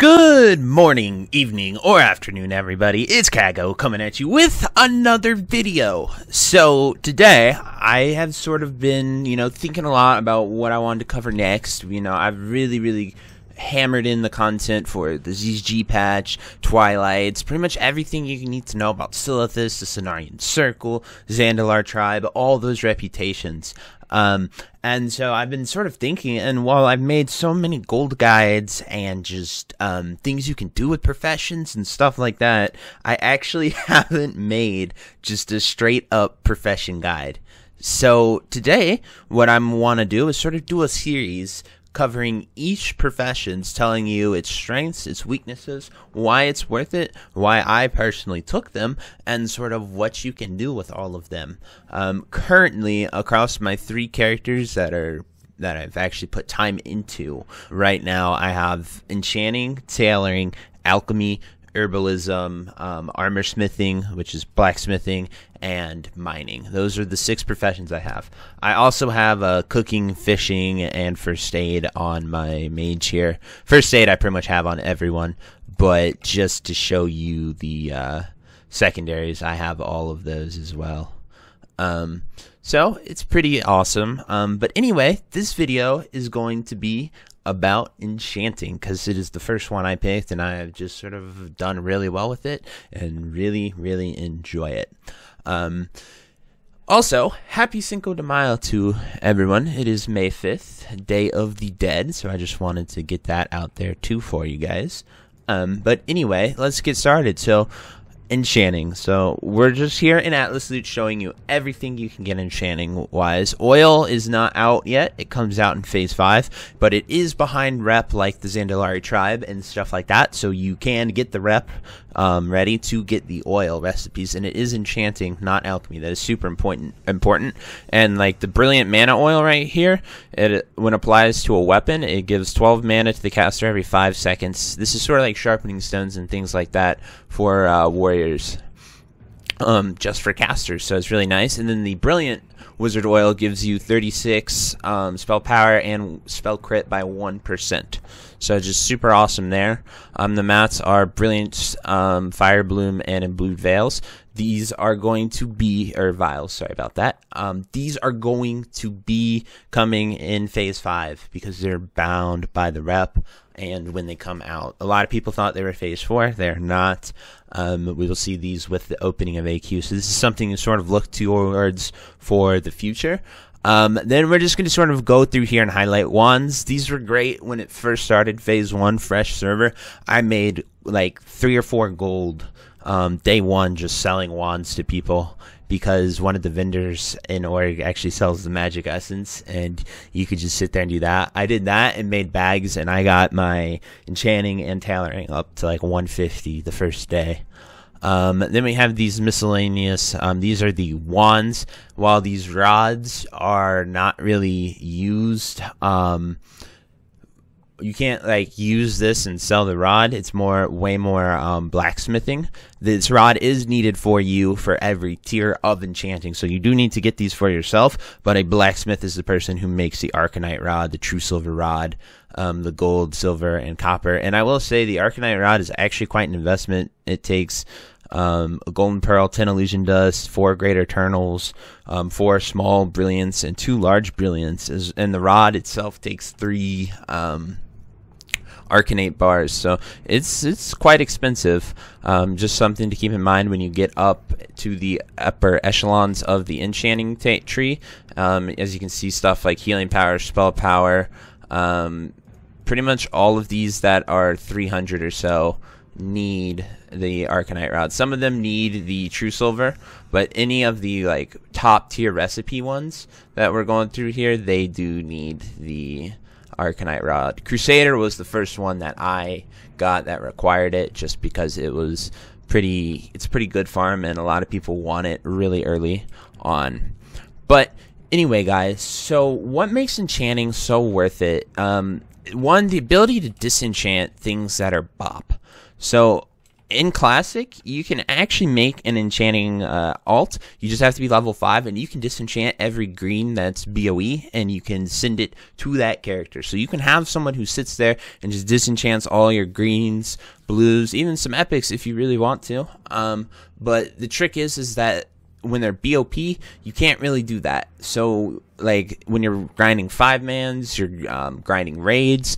Good morning, evening, or afternoon, everybody. It's Kaghoe coming at you with another video. So today, I have sort of been, thinking a lot about what I wanted to cover next. I've really hammered in the content for the ZG patch, Twilights, pretty much everything you need to know about Silithus, the Cenarian Circle, Zandalar Tribe, all those reputations. And so I've been sort of thinking, and while I've made so many gold guides and just things you can do with professions and stuff like that, I actually haven't made just a straight up profession guide. So today, what I want to do is sort of do a series covering each professions, telling you its strengths, its weaknesses, why it's worth it, why I personally took them, and sort of what you can do with all of them. Currently, across my 3 characters that I've actually put time into right now, I have Enchanting, Tailoring, Alchemy, Herbalism, Armor Smithing, which is blacksmithing, and mining. Those are the 6 professions I have. I also have cooking, fishing, and first aid on my mage here. First aid I pretty much have on everyone, but just to show you the secondaries, I have all of those as well. So it's pretty awesome. But anyway, this video is going to be about Enchanting, because it is the first one I picked, and I have just sort of done really well with it and really enjoy it. Also, happy Cinco de Mayo to everyone. It is May 5th, Day of the Dead, so I just wanted to get that out there too for you guys. But anyway, let's get started. So, Enchanting. So we're just here in Atlas Loot showing you everything you can get enchanting wise. Oil is not out yet. It comes out in phase 5, but it is behind rep like the Zandalari tribe and stuff like that, so you can get the rep ready to get the oil recipes, and it is enchanting, not alchemy. That is super important. And like the brilliant mana oil right here, when applies to a weapon, it gives 12 mana to the caster every 5 seconds. This is sort of like sharpening stones and things like that for warriors, just for casters, so it's really nice. And then the brilliant wizard oil gives you 36 spell power and spell crit by 1%, so just super awesome there. The mats are brilliant, fire bloom, and imblued veils. These are going to be, or vials, sorry about that. These are going to be coming in phase 5 because they're bound by the rep. And when they come out, a lot of people thought they were phase 4. They're not. We will see these with the opening of AQ. So this is something to sort of look towards for the future. Then we're just going to sort of go through here and highlight wands. These were great when it first started, phase 1, fresh server. I made like 3 or 4 gold day 1 just selling wands to people, because one of the vendors in Org actually sells the magic essence, and you could just sit there and do that. I did that and made bags, and I got my enchanting and tailoring up to like 150 the first day. Then we have these miscellaneous. These are the wands. While these rods are not really used, you can't like use this and sell the rod. It's way more blacksmithing. This rod is needed for you for every tier of enchanting, so you do need to get these for yourself, but a blacksmith is the person who makes the Arcanite Rod, the true silver rod, the gold, silver, and copper. And I will say the Arcanite Rod is actually quite an investment. It takes a golden pearl, 10 illusion dust, 4 great eternals, 4 small brilliants, and 2 large brilliants. And the rod itself takes 3 Arcanite bars, so it's quite expensive. Just something to keep in mind when you get up to the upper echelons of the enchanting tree. As you can see, stuff like healing power, spell power, pretty much all of these that are 300 or so need the Arcanite Rod. Some of them need the true silver, but any of the like top tier recipe ones that we're going through here, they do need the Arcanite Rod. Crusader was the first one that I got that required it, just because it's pretty good farm, and a lot of people want it really early on. But anyway, guys, so what makes enchanting so worth it? One, the ability to disenchant things that are bop. So in Classic, you can actually make an enchanting alt. You just have to be level 5, and you can disenchant every green that's BOE, and you can send it to that character. So you can have someone who sits there and just disenchants all your greens, blues, even some epics if you really want to. But the trick is that when they're BOP, you can't really do that. So, like, when you're grinding 5-mans, you're grinding raids,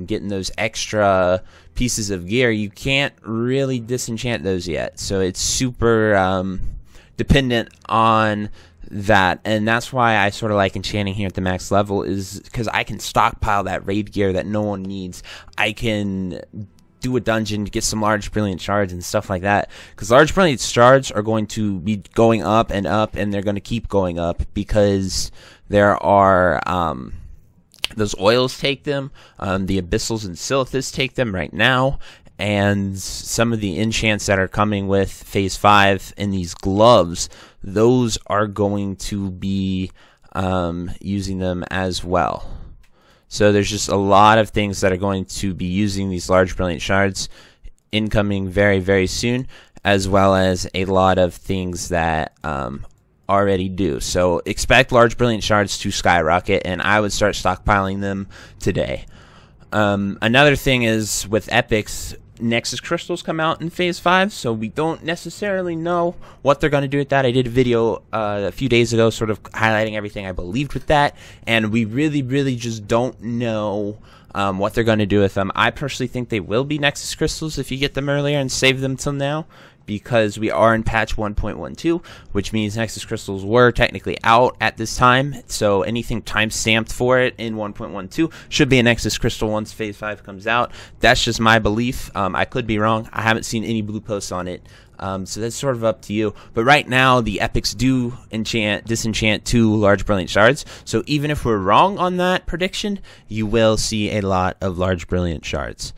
getting those extra pieces of gear, you can't really disenchant those yet. So it's super dependent on that, and that's why I sort of like enchanting here at the max level, is because I can stockpile that raid gear that no one needs. I can do a dungeon to get some large brilliant shards and stuff like that, because large brilliant shards are going to be going up, and they're going to keep going up because there are those oils take them, the abyssals and silithus take them right now, and some of the enchants that are coming with phase 5 in these gloves, those are going to be using them as well. So there's just a lot of things that are going to be using these large brilliant shards incoming very, very soon, as well as a lot of things that already do. So expect large brilliant shards to skyrocket, and I would start stockpiling them today. Another thing is with epics, Nexus crystals come out in phase 5, so we don't necessarily know what they're going to do with that. I did a video a few days ago sort of highlighting everything I believed with that, and we really just don't know what they're going to do with them. I personally think they will be Nexus crystals if you get them earlier and save them till now, because we are in patch 1.12, which means Nexus crystals were technically out at this time, so anything time-stamped for it in 1.12 should be a Nexus crystal once phase 5 comes out. That's just my belief. I could be wrong. I haven't seen any blue posts on it, so that's sort of up to you. But right now, the epics do disenchant 2 large brilliant shards, so even if we're wrong on that prediction, you will see a lot of large brilliant shards.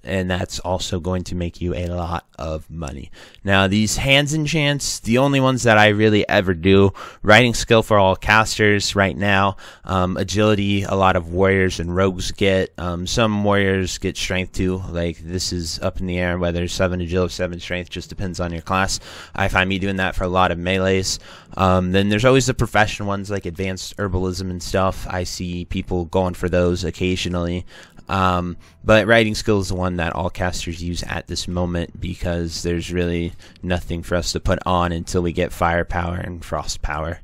And that's also going to make you a lot of money. Now, these hands enchants, the only ones that I really ever do, writing skill for all casters right now, agility, a lot of warriors and rogues get, some warriors get strength too, like this is up in the air, whether 7 agility, 7 strength, just depends on your class. I find me doing that for a lot of melees. Then there's always the professional ones like advanced herbalism and stuff. I see people going for those occasionally. But writing skill is the one that all casters use at this moment, because there's really nothing for us to put on until we get firepower and frost power.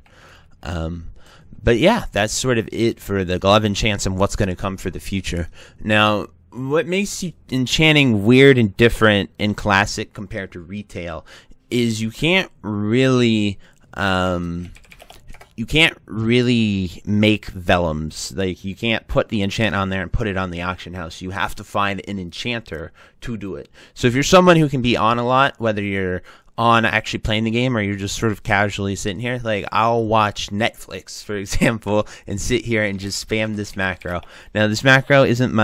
But yeah, that's sort of it for the glove enchants and what's going to come for the future. Now, what makes enchanting weird and different in Classic compared to retail is you can't really make vellums. Like, you can't put the enchant on there and put it on the auction house. You have to find an enchanter to do it. So if you're someone who can be on a lot, whether you're on actually playing the game or you're just sort of casually sitting here, like I'll watch Netflix, for example, and sit here and just spam this macro. Now, this macro isn't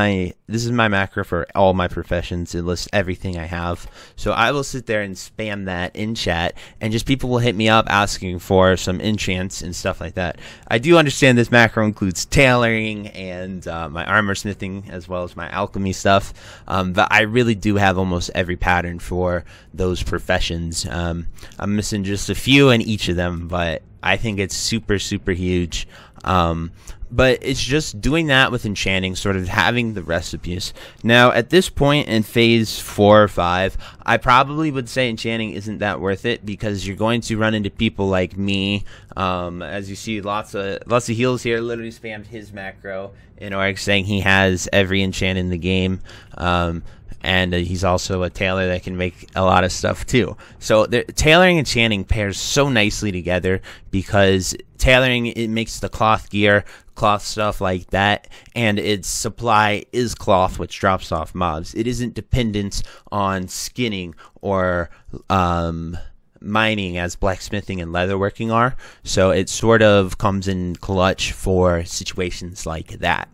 this is my macro for all my professions. It lists everything I have. So I will sit there and spam that in chat, and just people will hit me up asking for some enchants and stuff like that. I do understand this macro includes tailoring and my armor smithing as well as my alchemy stuff, but I really do have almost every pattern for those professions. I'm missing just a few in each of them, but I think it's super huge. But it's just doing that with enchanting, sort of having the recipes. Now, at this point in phase 4 or 5, I probably would say enchanting isn't that worth it, because you're going to run into people like me. As you see, lots of heals here. Literally spammed his macro in Oryx, saying he has every enchant in the game. And he's also a tailor that can make a lot of stuff too. So tailoring and enchanting pairs so nicely together, because tailoring, it makes the cloth gear, cloth stuff like that, and its supply is cloth, which drops off mobs. It isn't dependent on skinning or mining as blacksmithing and leatherworking are. So it sort of comes in clutch for situations like that.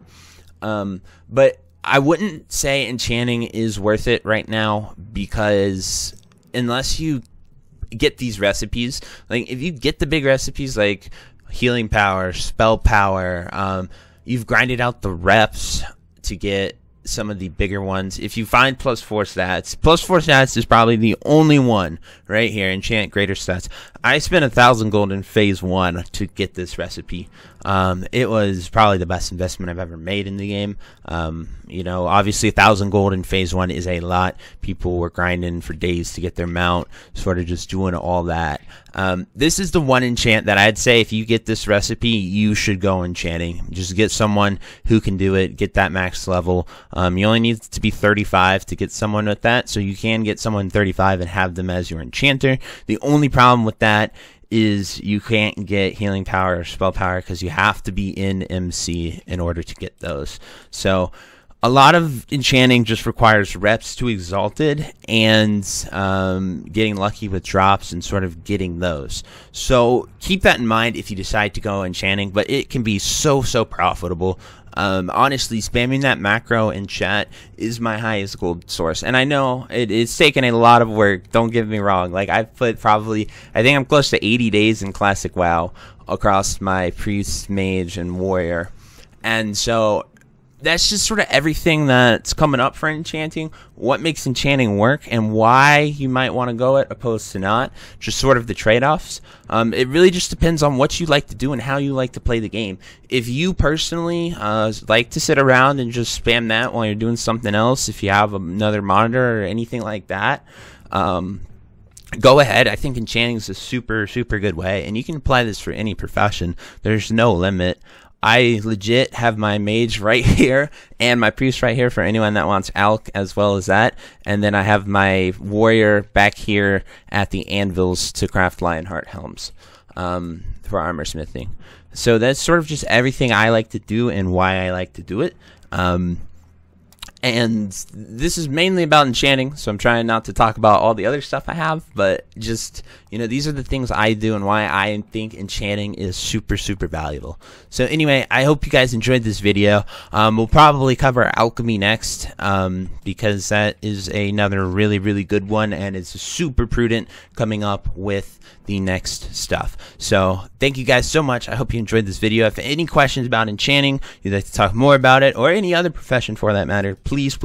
But I wouldn't say enchanting is worth it right now, because unless you get these recipes, like if you get the big recipes like healing power, spell power, you've grinded out the reps to get some of the bigger ones. If you find +4 stats is probably the only one right here. Enchant greater stats. I spent 1,000 gold in phase 1 to get this recipe. It was probably the best investment I've ever made in the game. You know, obviously 1,000 gold in phase 1 is a lot. People were grinding for days to get their mount, sort of just doing all that. This is the one enchant that I'd say if you get this recipe, you should go enchanting. Just get someone who can do it, get that max level. You only need to be 35 to get someone with that, so you can get someone 35 and have them as your enchanter. The only problem with that is you can't get healing power or spell power because you have to be in MC in order to get those. So a lot of enchanting just requires reps to Exalted and getting lucky with drops and sort of getting those. So keep that in mind if you decide to go enchanting, but it can be so profitable. Honestly, spamming that macro in chat is my highest gold source, and I know it's taken a lot of work, don't get me wrong. Like, I've put probably, I think I'm close to 80 days in Classic WoW across my Priest, Mage, and Warrior, and so that's just sort of everything that's coming up for enchanting, what makes enchanting work, and why you might want to go it opposed to not, just sort of the trade-offs. It really just depends on what you like to do and how you like to play the game. If you personally like to sit around and just spam that while you're doing something else, if you have another monitor or anything like that, go ahead. I think enchanting is a super good way, and you can apply this for any profession. There's no limit. I legit have my mage right here and my priest right here for anyone that wants alch as well as that. And then I have my warrior back here at the anvils to craft Lionheart helms for armor smithing. So that's sort of just everything I like to do and why I like to do it. And this is mainly about enchanting, so I'm trying not to talk about all the other stuff I have, but just, you know, these are the things I do and why I think enchanting is super valuable. So anyway, I hope you guys enjoyed this video. We'll probably cover alchemy next, because that is another really good one, and it's super prudent coming up with the next stuff. So thank you guys so much. I hope you enjoyed this video. If any questions about enchanting, you'd like to talk more about it, or any other profession for that matter, please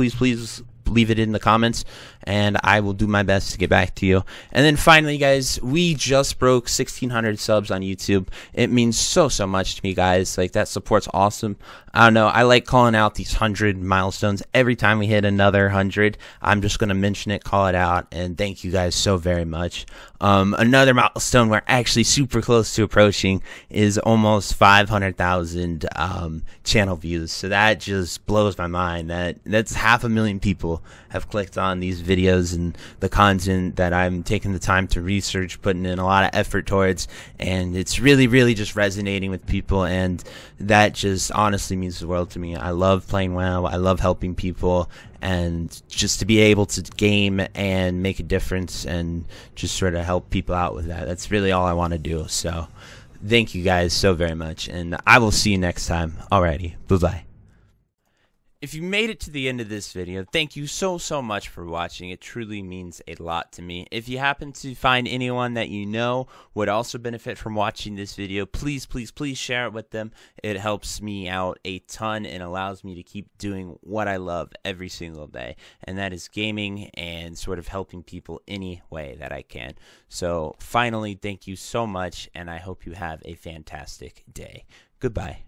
leave it in the comments, and I will do my best to get back to you. And then finally, guys, we just broke 1,600 subs on YouTube. It means so much to me, guys. Like, that support's awesome. I don't know, I like calling out these 100 milestones. Every time we hit another 100, I'm just gonna mention it, call it out, and thank you guys so very much. Another milestone we're actually super close to approaching is almost 500,000 channel views. So that just blows my mind. That's 500,000 people have clicked on these videos and the content that I'm taking the time to research, putting in a lot of effort towards, and it's really just resonating with people, and that just honestly means the world to me. I love playing WoW, I love helping people, and just to be able to game and make a difference and just sort of help people out with that, that's really all I want to do. So thank you guys so very much, and I will see you next time. Alrighty, bye-bye. If you made it to the end of this video, thank you so much for watching. It truly means a lot to me. If you happen to find anyone that you know would also benefit from watching this video, please share it with them. It helps me out a ton and allows me to keep doing what I love every single day, and that is gaming and sort of helping people any way that I can. So finally, thank you so much, and I hope you have a fantastic day. Goodbye.